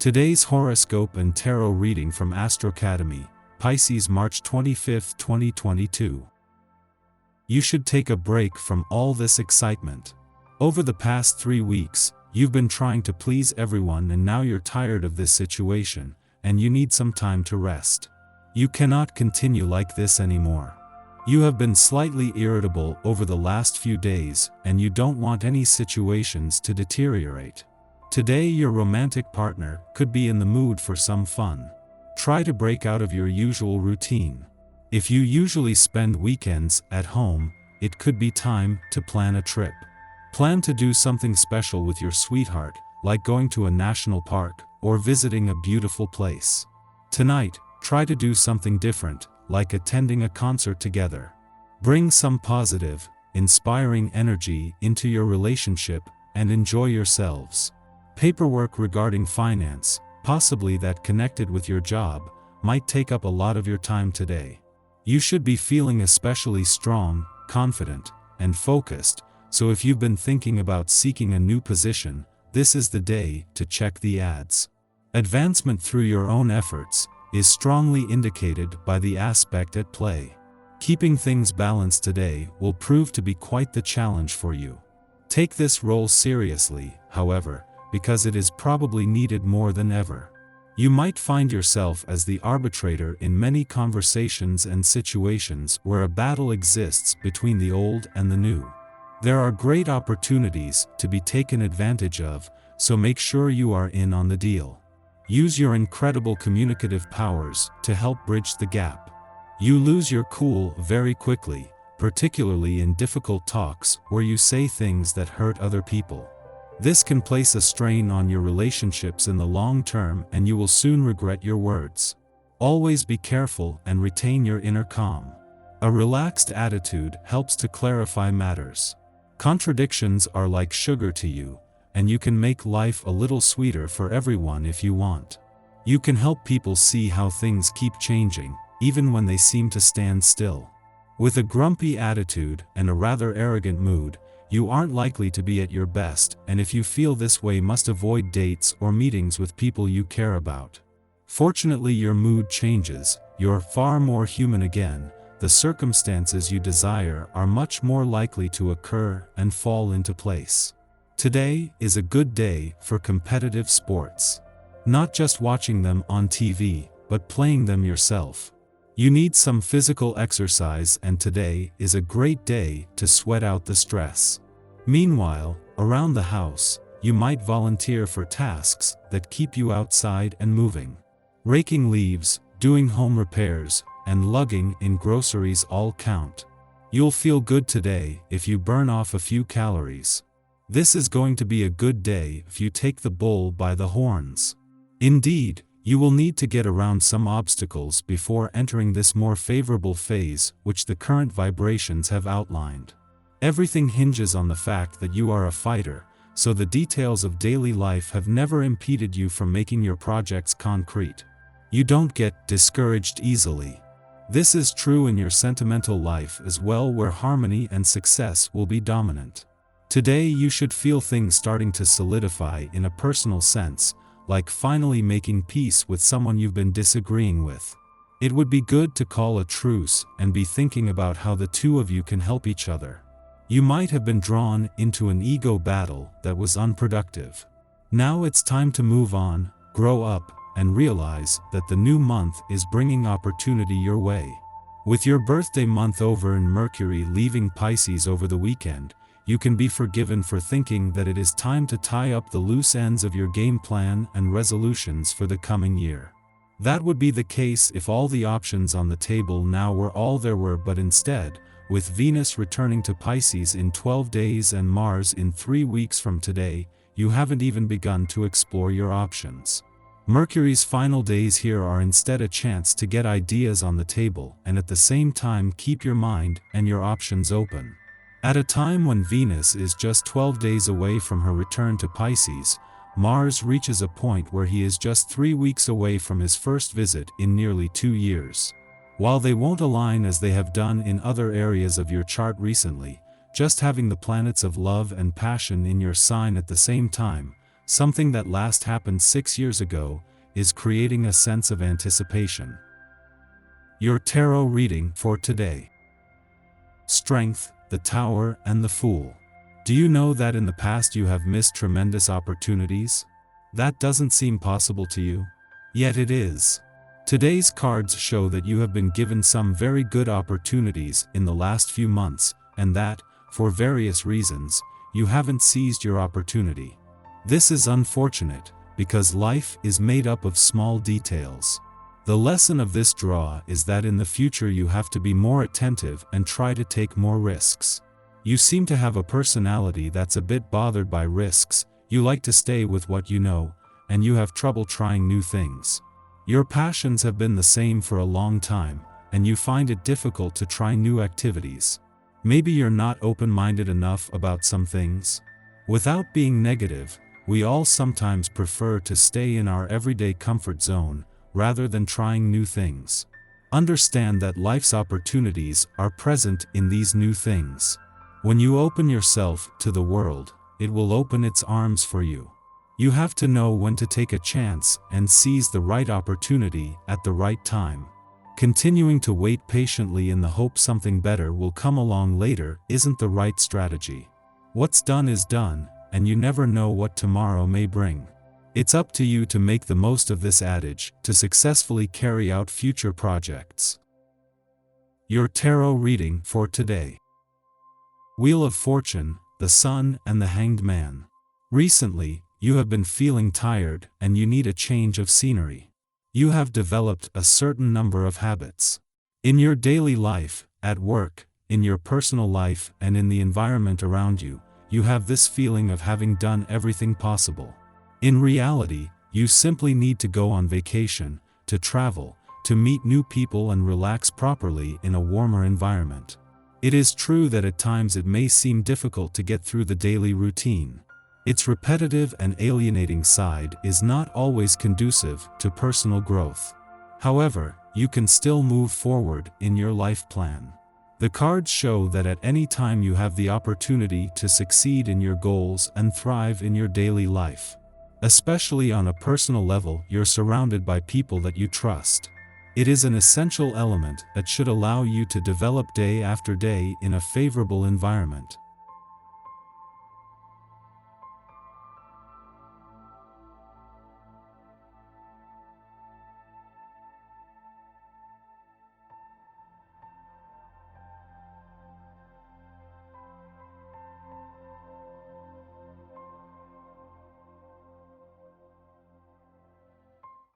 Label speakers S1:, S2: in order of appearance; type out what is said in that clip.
S1: Today's horoscope and tarot reading from Astrocademy, Pisces March 25, 2022. You should take a break from all this excitement. Over the past 3 weeks, you've been trying to please everyone and now you're tired of this situation, and you need some time to rest. You cannot continue like this anymore. You have been slightly irritable over the last few days, and you don't want any situations to deteriorate. Today your romantic partner could be in the mood for some fun. Try to break out of your usual routine. If you usually spend weekends at home, it could be time to plan a trip. Plan to do something special with your sweetheart, like going to a national park or visiting a beautiful place. Tonight, try to do something different, like attending a concert together. Bring some positive, inspiring energy into your relationship and enjoy yourselves. Paperwork regarding finance, possibly that connected with your job, might take up a lot of your time today. You should be feeling especially strong, confident, and focused, so if you've been thinking about seeking a new position, this is the day to check the ads. Advancement through your own efforts is strongly indicated by the aspect at play. Keeping things balanced today will prove to be quite the challenge for you. Take this role seriously, however, because it is probably needed more than ever. You might find yourself as the arbitrator in many conversations and situations where a battle exists between the old and the new. There are great opportunities to be taken advantage of, so make sure you are in on the deal. Use your incredible communicative powers to help bridge the gap. You lose your cool very quickly, particularly in difficult talks where you say things that hurt other people. This can place a strain on your relationships in the long term and you will soon regret your words. Always be careful and retain your inner calm. A relaxed attitude helps to clarify matters. Contradictions are like sugar to you, and you can make life a little sweeter for everyone if you want. You can help people see how things keep changing, even when they seem to stand still. With a grumpy attitude and a rather arrogant mood, you aren't likely to be at your best, and if you feel this way, must avoid dates or meetings with people you care about. Fortunately, your mood changes, you're far more human again, the circumstances you desire are much more likely to occur and fall into place. Today is a good day for competitive sports. Not just watching them on TV, but playing them yourself. You need some physical exercise, and today is a great day to sweat out the stress. Meanwhile, around the house, you might volunteer for tasks that keep you outside and moving. Raking leaves, doing home repairs, and lugging in groceries all count. You'll feel good today if you burn off a few calories. This is going to be a good day if you take the bull by the horns. Indeed, you will need to get around some obstacles before entering this more favorable phase which the current vibrations have outlined. Everything hinges on the fact that you are a fighter, so the details of daily life have never impeded you from making your projects concrete. You don't get discouraged easily. This is true in your sentimental life as well, where harmony and success will be dominant. Today you should feel things starting to solidify in a personal sense, like finally making peace with someone you've been disagreeing with. It would be good to call a truce and be thinking about how the two of you can help each other. You might have been drawn into an ego battle that was unproductive. Now it's time to move on, grow up, and realize that the new month is bringing opportunity your way. With your birthday month over and Mercury leaving Pisces over the weekend, you can be forgiven for thinking that it is time to tie up the loose ends of your game plan and resolutions for the coming year. That would be the case if all the options on the table now were all there were, but instead, with Venus returning to Pisces in 12 days and Mars in 3 weeks from today, you haven't even begun to explore your options. Mercury's final days here are instead a chance to get ideas on the table and at the same time keep your mind and your options open. At a time when Venus is just 12 days away from her return to Pisces, Mars reaches a point where he is just 3 weeks away from his first visit in nearly 2 years. While they won't align as they have done in other areas of your chart recently, just having the planets of love and passion in your sign at the same time Something that last happened 6 years ago is creating a sense of anticipation. Your tarot reading for today. Strength, the Tower and the Fool. Do you know that in the past you have missed tremendous opportunities? That doesn't seem possible to you? Yet it is. Today's cards show that you have been given some very good opportunities in the last few months, and that, for various reasons, you haven't seized your opportunity. This is unfortunate, because life is made up of small details. The lesson of this draw is that in the future you have to be more attentive and try to take more risks. You seem to have a personality that's a bit bothered by risks, you like to stay with what you know, and you have trouble trying new things. Your passions have been the same for a long time, and you find it difficult to try new activities. Maybe you're not open-minded enough about some things. Without being negative, we all sometimes prefer to stay in our everyday comfort zone, rather than trying new things. Understand that life's opportunities are present in these new things. When you open yourself to the world, it will open its arms for you. You have to know when to take a chance and seize the right opportunity at the right time. Continuing to wait patiently in the hope something better will come along later isn't the right strategy. What's done is done, and you never know what tomorrow may bring. It's up to you to make the most of this adage to successfully carry out future projects. Your tarot reading for today. Wheel of Fortune, the Sun and the Hanged Man. Recently, you have been feeling tired and you need a change of scenery. You have developed a certain number of habits. In your daily life, at work, in your personal life and in the environment around you, you have this feeling of having done everything possible. In reality, you simply need to go on vacation, to travel, to meet new people and relax properly in a warmer environment. It is true that at times it may seem difficult to get through the daily routine. Its repetitive and alienating side is not always conducive to personal growth. However, you can still move forward in your life plan. The cards show that at any time you have the opportunity to succeed in your goals and thrive in your daily life. Especially on a personal level, you're surrounded by people that you trust. It is an essential element that should allow you to develop day after day in a favorable environment.